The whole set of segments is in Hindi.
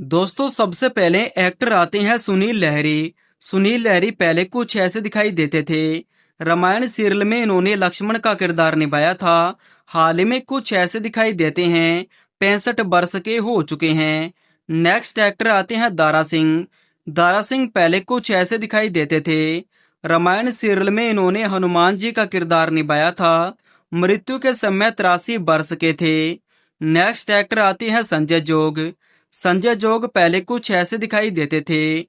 दोस्तों सबसे पहले एक्टर आते हैं सुनील लहरी। सुनील लहरी पहले कुछ ऐसे दिखाई देते थे। रामायण सीरियल में इन्होंने लक्ष्मण का किरदार निभाया था। हाल ही में कुछ ऐसे दिखाई देते हैं। 65 वर्ष के हो चुके हैं। नेक्स्ट एक्टर आते हैं दारा सिंह। दारा सिंह पहले कुछ ऐसे दिखाई देते थे। रामायण सीरियल में इन्होंने हनुमान जी का किरदार निभाया था। मृत्यु के समय 83 वर्ष के थे। नेक्स्ट एक्टर आते हैं संजय जोग। संजय जोग पहले कुछ ऐसे दिखाई देते थे।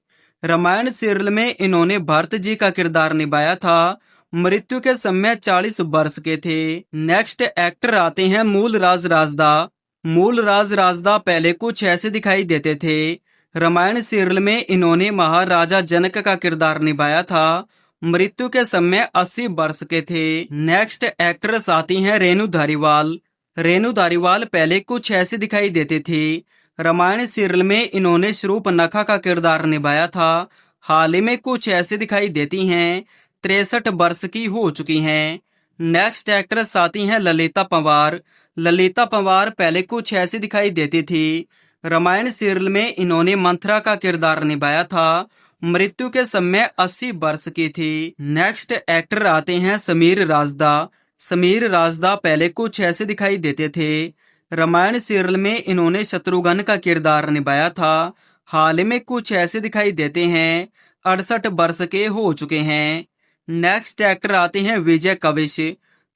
रामायण सीरियल में इन्होंने भरत जी का किरदार निभाया था। मृत्यु के समय 40 वर्ष के थे। नेक्स्ट एक्टर आते हैं मूल राज राजदा। मूल राज राजदा पहले कुछ ऐसे दिखाई देते थे। रामायण सीरियल में इन्होंने महाराजा जनक का किरदार निभाया था। मृत्यु के समय 80 वर्ष के थे। नेक्स्ट एक्ट्रेस आती हैं रेणु धारीवाल। रेणु धारीवाल पहले कुछ ऐसे दिखाई देते थे। रामायण सीरियल में इन्होंने शूर्पणखा का किरदार निभाया था। हाल ही में कुछ ऐसे दिखाई देती हैं। 63 वर्ष की हो चुकी हैं। नेक्स्ट एक्ट्रेस आती हैं ललिता पंवार। ललिता पंवार पहले कुछ ऐसे दिखाई देती थी। रामायण सीरियल में इन्होंने मंथरा का किरदार निभाया था। मृत्यु के समय 80 वर्ष की थी। नेक्स्ट एक्टर आते हैं समीर राजदा। समीर राजदा पहले कुछ ऐसे दिखाई देते थे। रामायण सीरियल में इन्होंने शत्रुघ्न का किरदार निभाया था। हाल ही में कुछ ऐसे दिखाई देते हैं। 68 वर्ष के हो चुके हैं। नेक्स्ट एक्टर आते हैं विजय कविश।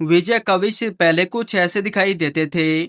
विजय कविश पहले कुछ ऐसे दिखाई देते थे।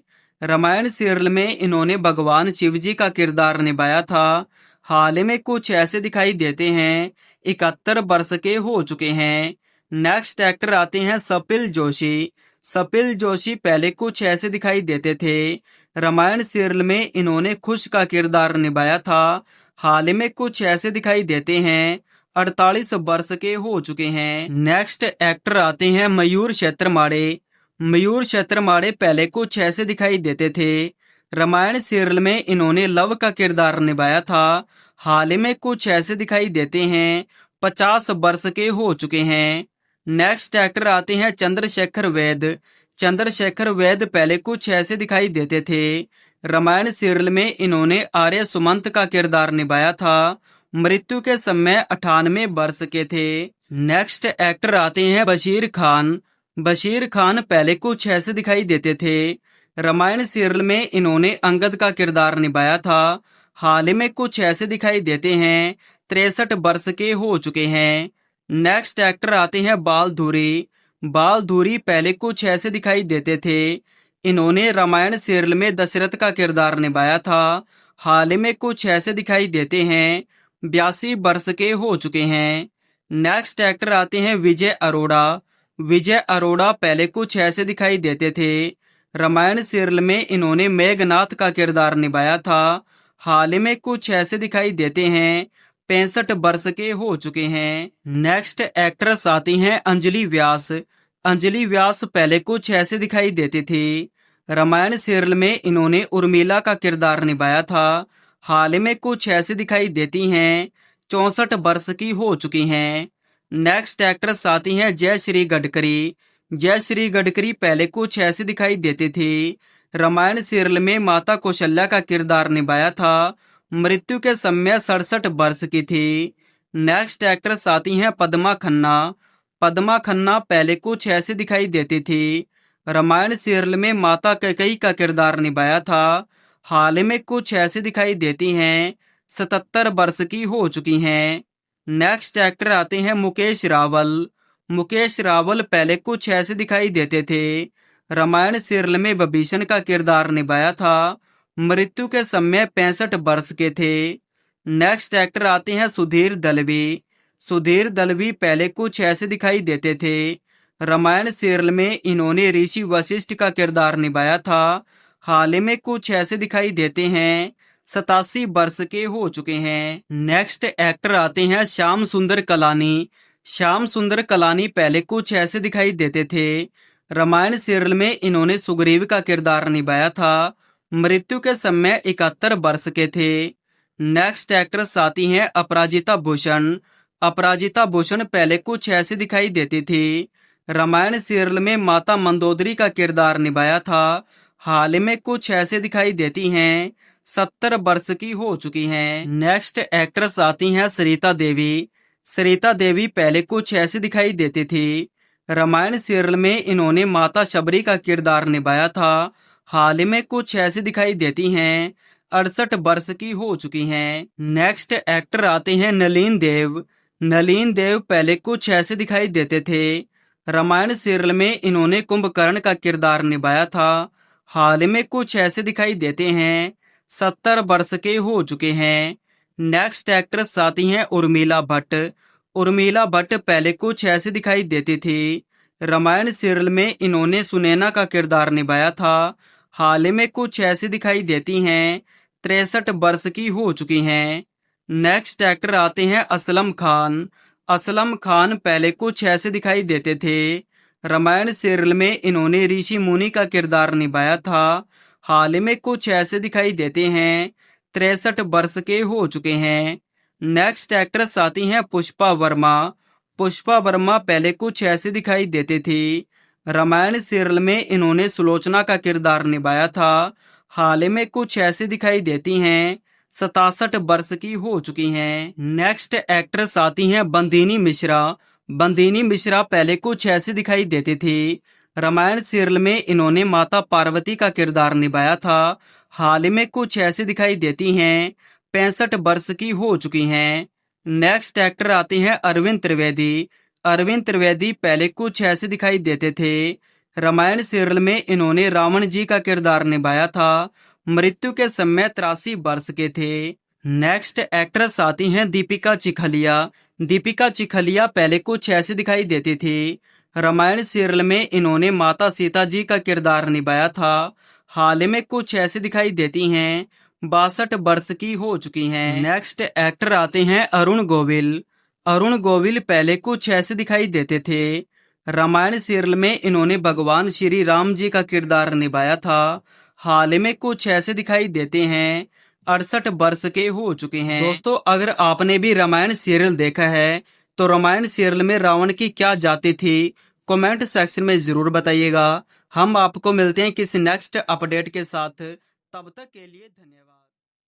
रामायण सीरियल में इन्होंने भगवान शिव जी का किरदार निभाया था। हाल ही में कुछ ऐसे दिखाई देते हैं। 71 वर्ष के हो चुके हैं। नेक्स्ट एक्टर आते हैं सपिल जोशी। सपिल जोशी पहले कुछ ऐसे दिखाई देते थे। रामायण सीरियल में इन्होंने खुश का किरदार निभाया था। हाल ही में कुछ ऐसे दिखाई देते हैं। 48 वर्ष के हो चुके हैं। नेक्स्ट एक्टर आते हैं मयूर क्षेत्रमाड़े। मयूर क्षेत्रमाड़े पहले कुछ ऐसे दिखाई देते थे। रामायण सीरियल में इन्होंने लव का किरदार निभाया था। हाल ही में कुछ ऐसे दिखाई देते हैं। 50 वर्ष के हो चुके हैं। नेक्स्ट एक्टर आते हैं चंद्रशेखर वैद। चंद्रशेखर वैद पहले कुछ ऐसे दिखाई देते थे। रामायण सीरियल में इन्होंने आर्य सुमंत का किरदार निभाया था। मृत्यु के समय 98 वर्ष के थे। नेक्स्ट एक्टर आते हैं बशीर खान। बशीर खान पहले कुछ ऐसे दिखाई देते थे। रामायण सीरियल में इन्होंने अंगद का किरदार निभाया था। हाल ही में कुछ ऐसे दिखाई देते हैं। 63 वर्ष के हो चुके हैं। नेक्स्ट एक्टर आते हैं बालधुरी। बालधुरी पहले कुछ ऐसे दिखाई देते थे। इन्होंने रामायण सीरियल में दशरथ का किरदार निभाया था। हाल ही में कुछ ऐसे दिखाई देते हैं। 82 वर्ष के हो चुके हैं। नेक्स्ट एक्टर आते हैं विजय अरोड़ा। विजय अरोड़ा पहले कुछ ऐसे दिखाई देते थे। रामायण सीरियल में इन्होंने मेघनाथ का किरदार निभाया था। हाल ही में कुछ ऐसे दिखाई देते हैं। 65 वर्ष के हो चुके हैं। नेक्स्ट एक्ट्रेस आती हैं अंजलि व्यास। अंजलि व्यास पहले कुछ ऐसे दिखाई देती थी। रामायण सीरियल में इन्होंने उर्मिला का किरदार निभाया था। हाल ही में कुछ ऐसे दिखाई देती हैं। 64 वर्ष की हो चुकी हैं। नेक्स्ट एक्ट्रेस आती हैं जय श्री गडकरी। जय श्री गडकरी पहले कुछ ऐसे दिखाई देती थी। रामायण सीरियल में माता कौशल्या का किरदार निभाया था। मृत्यु के समय 67 वर्ष की थी। नेक्स्ट एक्ट्रेस आती हैं पद्मा खन्ना। पद्मा खन्ना पहले कुछ ऐसे दिखाई देती थी। रामायण सीरियल में माता कैकेयी का किरदार निभाया था। हाल ही में कुछ ऐसे दिखाई देती हैं। 77 वर्ष की हो चुकी हैं। नेक्स्ट एक्टर आते हैं मुकेश रावल। मुकेश रावल पहले कुछ ऐसे दिखाई देते थे। रामायण सीरियल में विभीषण का किरदार निभाया था। मृत्यु के समय 65 वर्ष के थे। नेक्स्ट एक्टर आते हैं सुधीर दलवी। सुधीर दलवी पहले कुछ ऐसे दिखाई देते थे। रामायण सीरियल में इन्होंने ऋषि वशिष्ठ का किरदार निभाया था। हाल ही में कुछ ऐसे दिखाई देते हैं। 87 वर्ष के हो चुके हैं। नेक्स्ट एक्टर आते हैं श्याम सुंदर कलानी। श्याम सुंदर कलानी पहले कुछ ऐसे दिखाई देते थे। रामायण सीरियल में इन्होंने सुग्रीव का किरदार निभाया था। मृत्यु के समय 71 वर्ष के थे। नेक्स्ट एक्ट्रेस आती हैं अपराजिता भूषण। अपराजिता भूषण पहले कुछ ऐसे दिखाई देती थी। रामायण सीरियल में माता मंदोदरी का किरदार निभाया था। हाल ही में कुछ ऐसे दिखाई देती हैं। 70 वर्ष की हो चुकी हैं। नेक्स्ट एक्ट्रेस आती हैं सरिता देवी। सरिता देवी पहले कुछ ऐसी दिखाई देती थी। रामायण सीरियल में इन्होंने माता शबरी का किरदार निभाया था। हाल ही में कुछ ऐसी दिखाई देती हैं। 68 वर्ष की हो चुकी हैं। नेक्स्ट एक्टर आते हैं नलीन देव। नलीन देव पहले कुछ ऐसे दिखाई देते थे। रामायण सीरियल में इन्होंने कुंभकर्ण का किरदार निभाया था। हाल ही में कुछ ऐसे दिखाई देते हैं। 70 वर्ष के हो चुके हैं। नेक्स्ट एक्ट्रेस आती हैं उर्मिला भट्ट। उर्मिला भट्ट पहले कुछ ऐसे दिखाई देती थी। रामायण सीरियल में इन्होंने सुनैना का किरदार निभाया था। हाल ही में कुछ ऐसी दिखाई देती हैं। 63 वर्ष की हो चुकी हैं। नेक्स्ट एक्टर आते हैं असलम खान। असलम खान पहले कुछ ऐसे दिखाई देते थे। रामायण सीरियल में इन्होंने ऋषि मुनि का किरदार निभाया था। हाल ही में कुछ ऐसे दिखाई देते हैं। 63 वर्ष के हो चुके हैं। नेक्स्ट एक्ट्रेस आती हैं पुष्पा वर्मा। पुष्पा वर्मा पहले कुछ ऐसे दिखाई देते थी। रामायण सीरियल में इन्होंने सुलोचना का किरदार निभाया था। हाल ही में कुछ ऐसे दिखाई देती हैं। 67 वर्ष की हो चुकी हैं। नेक्स्ट एक्ट्रेस आती हैं बंदिनी मिश्रा। बंदिनी मिश्रा पहले कुछ ऐसे दिखाई देती थी। रामायण सीरियल में इन्होंने माता पार्वती का किरदार निभाया था। हाल ही में कुछ ऐसे दिखाई देती हैं। 65 वर्ष की हो चुकी हैं। नेक्स्ट एक्टर आते हैं अरविंद त्रिवेदी। अरविंद त्रिवेदी पहले कुछ ऐसे दिखाई देते थे। रामायण सीरियल में इन्होंने रावण जी का किरदार निभाया था। मृत्यु के समय 83 वर्ष के थे। नेक्स्ट एक्ट्रेस आती हैं दीपिका चिखलिया। दीपिका चिखलिया पहले कुछ ऐसे दिखाई देती थी। रामायण सीरियल में इन्होंने माता सीता जी का किरदार निभाया था। हाल ही में कुछ ऐसे दिखाई देती हैं। 62 वर्ष की हो चुकी हैं। नेक्स्ट एक्टर आते हैं अरुण गोविल। अरुण गोविल पहले कुछ ऐसे दिखाई देते थे। रामायण सीरियल में इन्होंने भगवान श्री राम जी का किरदार निभाया था। हाल ही में कुछ ऐसे दिखाई देते हैं। 68 वर्ष के हो चुके हैं। दोस्तों, अगर आपने भी रामायण सीरियल देखा है तो रामायण सीरियल में रावण की क्या जाति थी, कमेंट सेक्शन में जरूर बताइएगा। हम आपको मिलते हैं किसी नेक्स्ट अपडेट के साथ। तब तक के लिए धन्यवाद।